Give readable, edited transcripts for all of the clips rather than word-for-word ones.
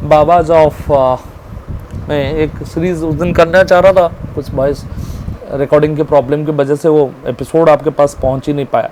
बाबाज of मैं एक series उस दिन करना चाह रहा था, कुछ वॉइस रिकॉर्डिंग के प्रॉब्लम की वजह से वो एपिसोड आपके पास पहुंच ही नहीं पाया।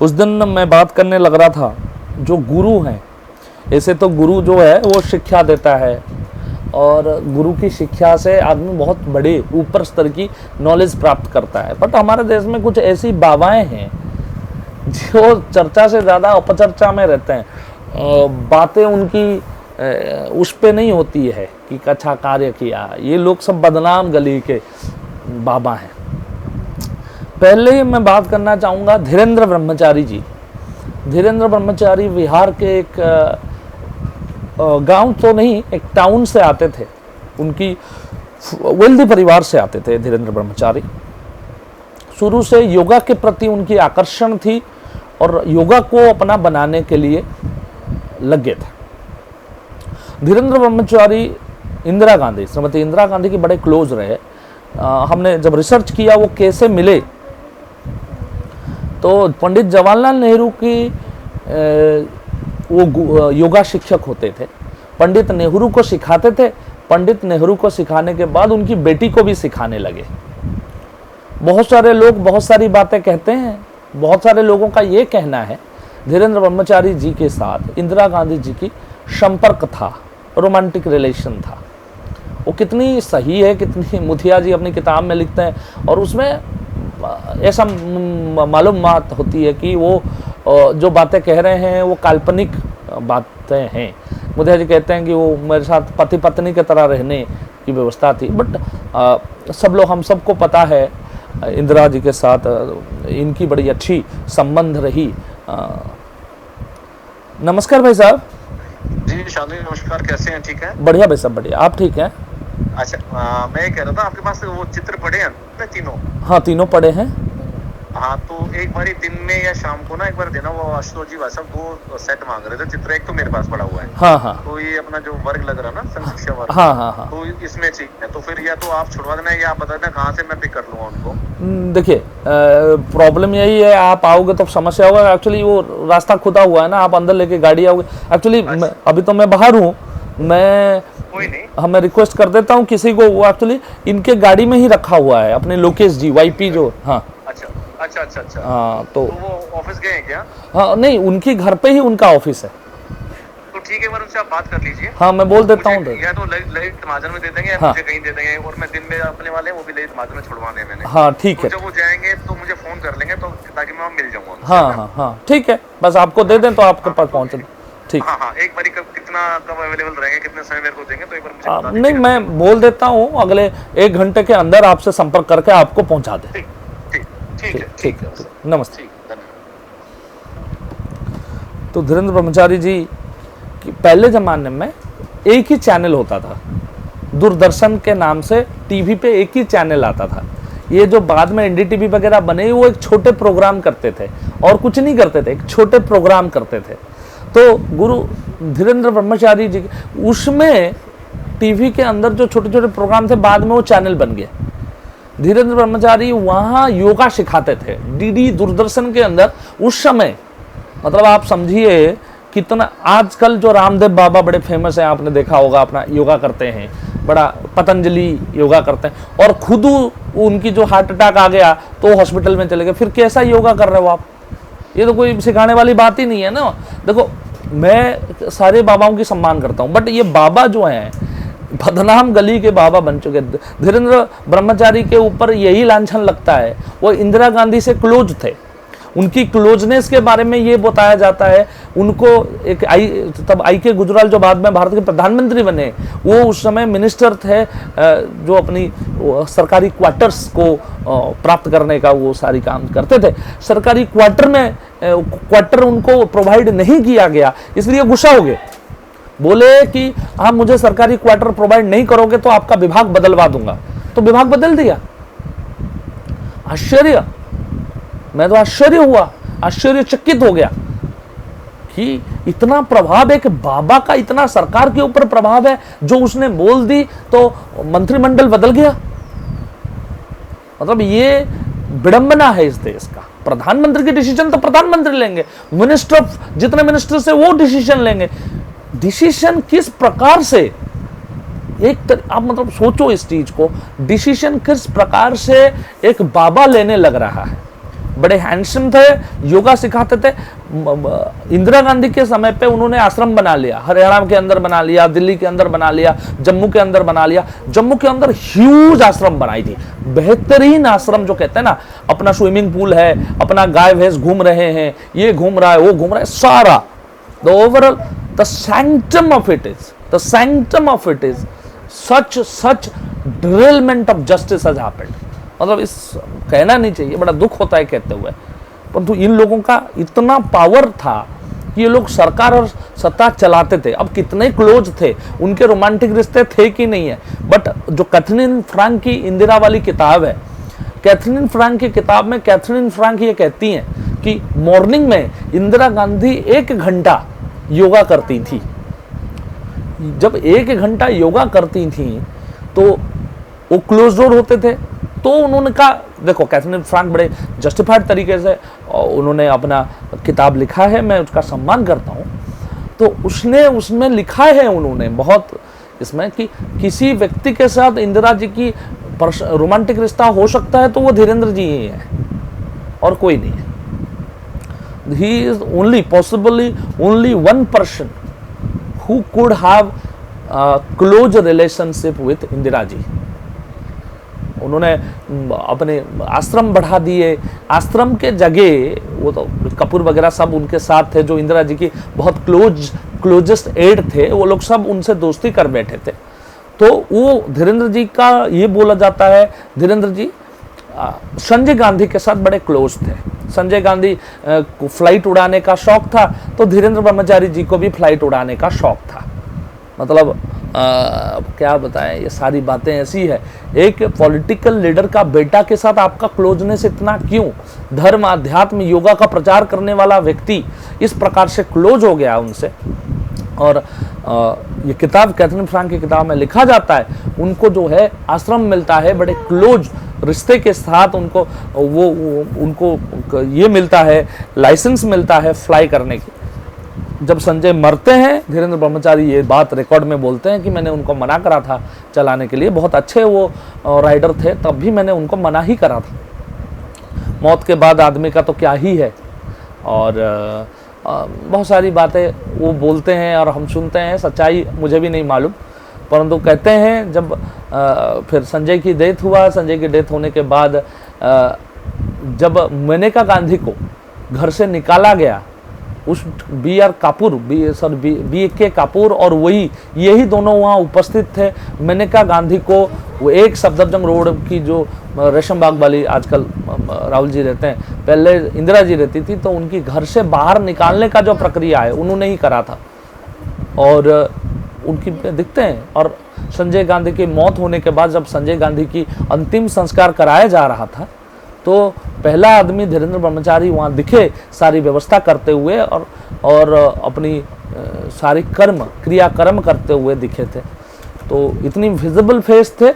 उस दिन मैं बात करने लग रहा था जो गुरु हैं, ऐसे तो गुरु जो है वो शिक्षा देता है और गुरु की शिक्षा से आदमी बहुत बड़े ऊपर स्तर की नॉलेज प्राप्त करता है। बट हमारे देश में कुछ ऐसी बाबाएं हैं जो चर्चा से ज़्यादा अपचर्चा में रहते हैं। बातें उनकी उस पे नहीं होती है कि अच्छा कार्य किया। ये लोग सब बदनाम गली के बाबा हैं। पहले मैं बात करना चाहूँगा धीरेन्द्र ब्रह्मचारी जी। धीरेन्द्र ब्रह्मचारी बिहार के एक गांव तो नहीं, एक टाउन से आते थे। उनकी वेल्दी परिवार से आते थे धीरेन्द्र ब्रह्मचारी। शुरू से योगा के प्रति उनकी आकर्षण थी और योगा को अपना बनाने के लिए लगे थे। धीरेन्द्र ब्रह्मचारी इंदिरा गांधी, श्रीमती इंदिरा गांधी के बड़े क्लोज रहे। हमने जब रिसर्च किया वो कैसे मिले, तो पंडित जवाहरलाल नेहरू की वो योगा शिक्षक होते थे। पंडित नेहरू को सिखाते थे। पंडित नेहरू को सिखाने के बाद उनकी बेटी को भी सिखाने लगे। बहुत सारे लोग बहुत सारी बातें कहते हैं। बहुत सारे लोगों का ये कहना है धीरेन्द्र ब्रह्मचारी जी के साथ इंदिरा गांधी जी की संपर्क था, रोमांटिक रिलेशन था। वो कितनी सही है, कितनी मुथिया जी अपनी किताब में लिखते हैं और उसमें ऐसा मालूमात होती है कि वो जो बातें कह रहे हैं वो काल्पनिक बातें हैं। मुथिया जी कहते हैं कि वो मेरे साथ पति पत्नी की तरह रहने की व्यवस्था थी। बट सब लोग, हम सबको पता है इंदिरा जी के साथ इनकी बड़ी अच्छी संबंध रही। नमस्कार भाई साहब। जी शादी, नमस्कार, कैसे हैं? ठीक है, बढ़िया भाई साहब, बढ़िया। आप ठीक हैं? अच्छा, मैं ये कह रहा था आपके पास वो चित्र पड़े हैं ना तीनों? हाँ, तीनों पड़े हैं। हाँ, तो एक बार दिन में या शाम को ना एक बार देना। वो आशुतोष जी भाई साहब वो सेट मांग रहे थे चित्र। एक तो मेरे पास पड़ा हुआ है। हाँ हाँ। तो ये अपना जो वर्ग लग रहा है ना, संघ शिक्षा वर्ग, हाँ हाँ हाँ, तो इसमें चाहिए। तो फिर या तो आप छुड़वा देना या आप बता देना कहाँ से मैं पिक कर लूँगा उनको। देखिए प्रॉब्लम यही है, आप आओगे तो समस्या होगा। एक्चुअली वो रास्ता खुदा हुआ है ना, आप अंदर लेके गाड़ी आओगे। एक्चुअली अभी तो मैं बाहर हूँ, मैं कोई नहीं, हमें रिक्वेस्ट कर देता हूँ किसी को। वो एक्चुअली इनके गाड़ी में ही रखा हुआ है, अपने लोकेश जी वाईपी जो। हाँ अच्छा अच्छा अच्छा अच्छा। हाँ, तो वो ऑफिस गए हैं क्या? हाँ नहीं, उनकी घर पे ही उनका ऑफिस है। तो ठीक है, उनसे आप बात कर लीजिए। हाँ, मैं बोल देता हूँ। या तो ललित महाजन में दे देंगे या हाँ, मुझे कहीं दे देंगे। और मैं दिन में अपने वाले वो भी ललित महाजन में छुड़वाने हैं मैंने। हाँ ठीक है। तो जब वो जाएंगे तो मुझे फोन कर लेंगे, तो ताकि मैं मिल जाऊंगा। हाँ हाँ हाँ ठीक है, बस आपको दे दें तो आपके पास पहुँच। ठीक। हाँ हाँ, एक बारी कब अवेलेबल रहेंगे, कितने समय मेरे को देंगे, तो एक बार मुझे बता दीजिए। नहीं, मैं बोल देता हूँ अगले 1 घंटे के अंदर आपसे संपर्क करके आपको पहुँचा दे। ठीक है, नमस्ते। तो धीरेन्द्र ब्रह्मचारी जी की पहले ज़माने में एक ही चैनल होता था, दूरदर्शन के नाम से टीवी पे एक ही चैनल आता था। ये जो बाद में एनडीटीवी वगैरह बने, वो एक छोटे प्रोग्राम करते थे और कुछ नहीं करते थे, एक छोटे प्रोग्राम करते थे। तो गुरु धीरेन्द्र ब्रह्मचारी जी उसमें टीवी के अंदर जो छोटे छोटे प्रोग्राम थे, बाद में वो चैनल बन गया। धीरेन्द्र ब्रह्मचारी वहाँ योगा सिखाते थे डीडी दूरदर्शन के अंदर उस समय। मतलब आप समझिए कितना। आजकल जो रामदेव बाबा बड़े फेमस हैं, आपने देखा होगा, अपना योगा करते हैं, बड़ा पतंजलि योगा करते हैं, और खुद उनकी जो हार्ट अटैक आ गया तो हॉस्पिटल में चले गए। फिर कैसा योगा कर रहे हो आप? ये तो कोई सिखाने वाली बात ही नहीं है ना। देखो, मैं सारे बाबाओं की सम्मान करता हूँ, बट ये बाबा जो हैं बदनाम गली के बाबा बन चुके। धीरेन्द्र ब्रह्मचारी के ऊपर यही लांछन लगता है, वो इंदिरा गांधी से क्लोज थे। उनकी क्लोजनेस के बारे में ये बताया जाता है। उनको एक तब आई के गुजराल जो बाद में भारत के प्रधानमंत्री बने, वो उस समय मिनिस्टर थे जो अपनी सरकारी क्वार्टर्स को प्राप्त करने का वो सारी काम करते थे। सरकारी क्वार्टर उनको प्रोवाइड नहीं किया गया, इसलिए गुस्सा हो गए। बोले कि आप मुझे सरकारी क्वार्टर प्रोवाइड नहीं करोगे तो आपका विभाग बदलवा दूंगा। तो विभाग बदल दिया। आश्चर्य, मैं तो आश्चर्य हुआ, आश्चर्यचकित हो गया कि इतना प्रभाव है कि बाबा का, इतना सरकार के ऊपर प्रभाव है, जो उसने बोल दी तो मंत्रिमंडल बदल गया। मतलब ये विडंबना है इस देश का। प्रधानमंत्री के डिसीजन तो प्रधानमंत्री लेंगे, मिनिस्टर जितने मिनिस्टर से वो डिसीजन लेंगे। डिसीजन किस प्रकार से आप मतलब सोचो इस चीज को, डिसीजन किस प्रकार से एक बाबा लेने लग रहा है। बड़े हैंडसम थे, योगा सिखाते थे। इंदिरा गांधी के समय पे उन्होंने आश्रम बना लिया, हरियाणा के अंदर बना लिया, दिल्ली के अंदर बना लिया, जम्मू के अंदर बना लिया। जम्मू के अंदर ह्यूज आश्रम बनाई थी, बेहतरीन आश्रम, जो कहते हैं ना, अपना स्विमिंग पूल है, अपना गाय भैंस घूम रहे हैं, ये घूम रहा है, वो घूम रहा है, सारा the overall the sanctum of it is such derailment of justice has happened. मतलब इस कहना नहीं चाहिए, बड़ा दुख होता है कहते हुए, परंतु इन लोगों का इतना पावर था कि ये लोग सरकार और सत्ता चलाते थे। अब कितने क्लोज थे, उनके रोमांटिक रिश्ते थे कि नहीं है, बट जो कैथरीन फ्रैंक की इंदिरा वाली किताब है, कैथरीन फ्रैंक की किताब में कैथरीन फ्रैंक ये कहती हैं कि मॉर्निंग में इंदिरा गांधी 1 घंटा योगा करती थी। जब 1 घंटा योगा करती थी तो वो क्लोज डोर होते थे। तो उन्होंने कहा, देखो कैथरीन फ्रैंक बड़े जस्टिफाइड तरीके से उन्होंने अपना किताब लिखा है, मैं उसका सम्मान करता हूँ। तो उसमें लिखा है उन्होंने बहुत इसमें कि किसी व्यक्ति के साथ इंदिरा जी की रोमांटिक रिश्ता हो सकता है तो वो धीरेन्द्र जी ही है और कोई नहीं है। He is only possibly only one person who could have close relationship with Indira ji. उन्होंने अपने आश्रम बढ़ा दिए, आश्रम के जगह वो तो कपूर वगैरह सब उनके साथ थे, जो इंदिरा जी की बहुत क्लोजेस्ट एड थे, वो लोग सब उनसे दोस्ती कर बैठे थे। तो वो धीरेन्द्र जी का ये बोला जाता है, धीरेन्द्र जी संजय गांधी के साथ बड़े क्लोज थे। संजय गांधी को फ्लाइट उड़ाने का शौक था, तो धीरेन्द्र ब्रह्मचारी जी को भी फ्लाइट उड़ाने का शौक था। मतलब क्या बताएं, ये सारी बातें ऐसी है। एक पॉलिटिकल लीडर का बेटा के साथ आपका क्लोजनेस इतना क्यों? धर्म, अध्यात्म, योगा का प्रचार करने वाला व्यक्ति इस प्रकार से क्लोज हो गया उनसे। और ये किताब कैथरीन फ्रैंक की किताब में लिखा जाता है, उनको जो है आश्रम मिलता है, बड़े क्लोज रिश्ते के साथ उनको ये मिलता है, लाइसेंस मिलता है फ्लाई करने की। जब संजय मरते हैं, धीरेन्द्र ब्रह्मचारी ये बात रिकॉर्ड में बोलते हैं कि मैंने उनको मना करा था चलाने के लिए, बहुत अच्छे वो राइडर थे, तब भी मैंने उनको मना ही करा था। मौत के बाद आदमी का तो क्या ही है। और बहुत सारी बातें वो बोलते हैं और हम सुनते हैं, सच्चाई मुझे भी नहीं मालूम, परंतु कहते हैं जब फिर संजय की डेथ हुआ, संजय की डेथ होने के बाद जब मेनका गांधी को घर से निकाला गया, उस बी के कपूर और यही दोनों वहाँ उपस्थित थे। मेनका गांधी को वो एक सफदरजंग रोड की जो रेशम बाग वाली आजकल राहुल जी रहते हैं, पहले इंदिरा जी रहती थी, तो उनकी घर से बाहर निकालने का जो प्रक्रिया है उन्होंने ही करा था और उनकी दिखते हैं। और संजय गांधी की मौत होने के बाद जब संजय गांधी की अंतिम संस्कार कराया जा रहा था, तो पहला आदमी धीरेन्द्र ब्रह्मचारी वहाँ दिखे सारी व्यवस्था करते हुए और अपनी सारी क्रियाकर्म करते हुए दिखे थे। तो इतनी विजिबल फेस थे।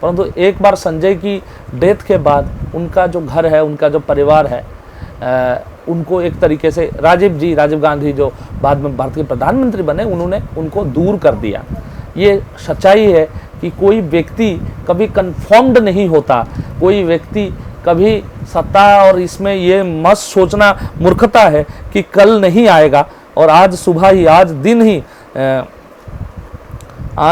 परंतु एक बार संजय की डेथ के बाद उनका जो घर है, उनका जो परिवार है, उनको एक तरीके से राजीव गांधी जो बाद में भारत के प्रधानमंत्री बने, उन्होंने उनको दूर कर दिया। ये सच्चाई है कि कोई व्यक्ति कभी कन्फर्म्ड नहीं होता, कोई व्यक्ति कभी सत्ता और इसमें ये मत सोचना मूर्खता है कि कल नहीं आएगा और आज सुबह ही, आज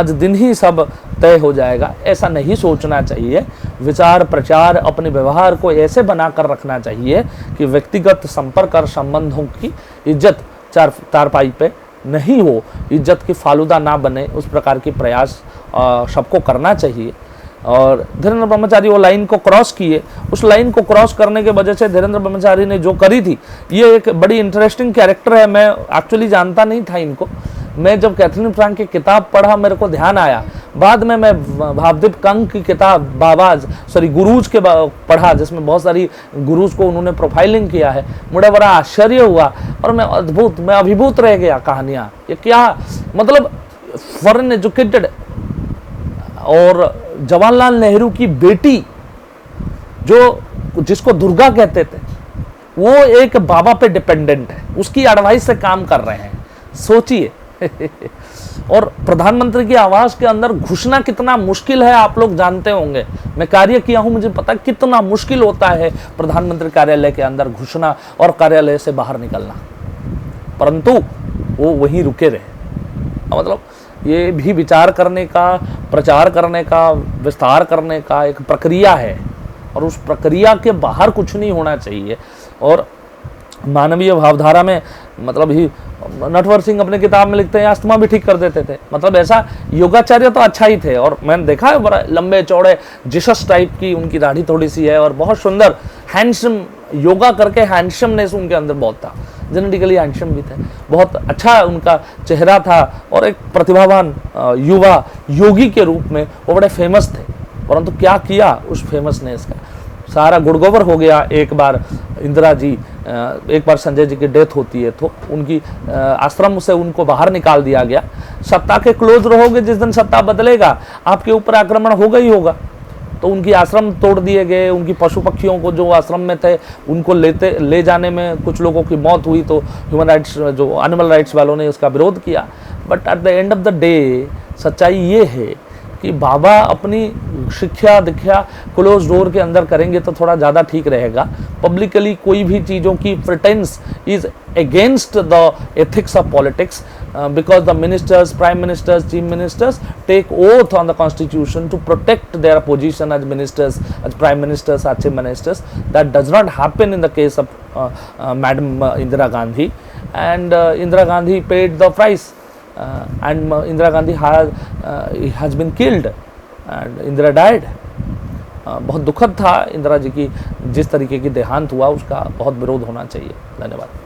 दिन ही सब तय हो जाएगा, ऐसा नहीं सोचना चाहिए। विचार प्रचार अपने व्यवहार को ऐसे बनाकर रखना चाहिए कि व्यक्तिगत संपर्क और संबंधों की इज्जत चारपाई पे नहीं हो, इज्जत की फालूदा ना बने, उस प्रकार की प्रयास सबको करना चाहिए। और धीरेन्द्र ब्रह्मचारी वो लाइन को क्रॉस किए, उस लाइन को क्रॉस करने के वजह से धीरेन्द्र ब्रह्मचारी ने जो करी थी, ये एक बड़ी इंटरेस्टिंग कैरेक्टर है। मैं एक्चुअली जानता नहीं था इनको। मैं जब कैथरीन फ्रैंक की किताब पढ़ा, मेरे को ध्यान आया। बाद में मैं भावदीप कंग की किताब गुरुज के पढ़ा, जिसमें बहुत सारी गुरुज को उन्होंने प्रोफाइलिंग किया है। मुझे बड़ा आश्चर्य हुआ और मैं अभिभूत रह गया। कहानियाँ ये क्या, मतलब फॉरेन एजुकेटेड और जवाहरलाल नेहरू की बेटी जिसको दुर्गा कहते थे, वो एक बाबा पे डिपेंडेंट है, उसकी एडवाइस से काम कर रहे हैं। सोचिए और प्रधानमंत्री की आवास के अंदर घुसना कितना मुश्किल है आप लोग जानते होंगे। मैं कार्य किया हूं, मुझे पता कितना मुश्किल होता है प्रधानमंत्री कार्यालय के अंदर घुसना और कार्यालय से बाहर निकलना, परंतु वो वहीं रुके रहे। मतलब ये भी विचार करने का, प्रचार करने का, विस्तार करने का एक प्रक्रिया है और उस प्रक्रिया के बाहर कुछ नहीं होना चाहिए। और मानवीय भावधारा में मतलब ही नटवर सिंह अपने किताब में लिखते हैं अस्थमा भी ठीक कर देते थे। मतलब ऐसा योगाचार्य तो अच्छा ही थे और मैंने देखा है बड़ा लंबे चौड़े जीसस टाइप की उनकी दाढ़ी थोड़ी सी है और बहुत सुंदर हैंडसम, योगा करके हैंडसमनेस उनके अंदर बहुत था, जेनेटिकली हैंडसम भी थे, बहुत अच्छा उनका चेहरा था और एक प्रतिभावान युवा योगी के रूप में वो बड़े फेमस थे। परंतु क्या किया उस फेमसनेस का, सारा गुड़गोबर हो गया। एक बार इंदिरा जी, एक बार संजय जी की डेथ होती है तो उनकी आश्रम से उनको बाहर निकाल दिया गया। सत्ता के क्लोज रहोगे, जिस दिन सत्ता बदलेगा आपके ऊपर आक्रमण होगा ही होगा। तो उनकी आश्रम तोड़ दिए गए, उनकी पशु पक्षियों को जो आश्रम में थे उनको ले जाने में कुछ लोगों की मौत हुई, तो ह्यूमन राइट्स जो एनिमल राइट्स वालों ने उसका विरोध किया। But at the end of the day सच्चाई ये है कि बाबा अपनी शिक्षा दीक्षा क्लोज डोर के अंदर करेंगे तो थोड़ा ज़्यादा ठीक रहेगा। पब्लिकली कोई भी चीज़ों की pretence is against the ethics of politics, because the ministers, prime ministers, chief ministers take oath on the constitution to protect their position as ministers, as prime ministers, as chief ministers. That does not happen in the case of Madam Indira Gandhi, and Indira Gandhi paid the price, and Indira Gandhi has been killed and Indira died. बहुत दुखद था इंदिरा जी की जिस तरीके की देहांत हुआ, उसका बहुत विरोध होना चाहिए। धन्यवाद।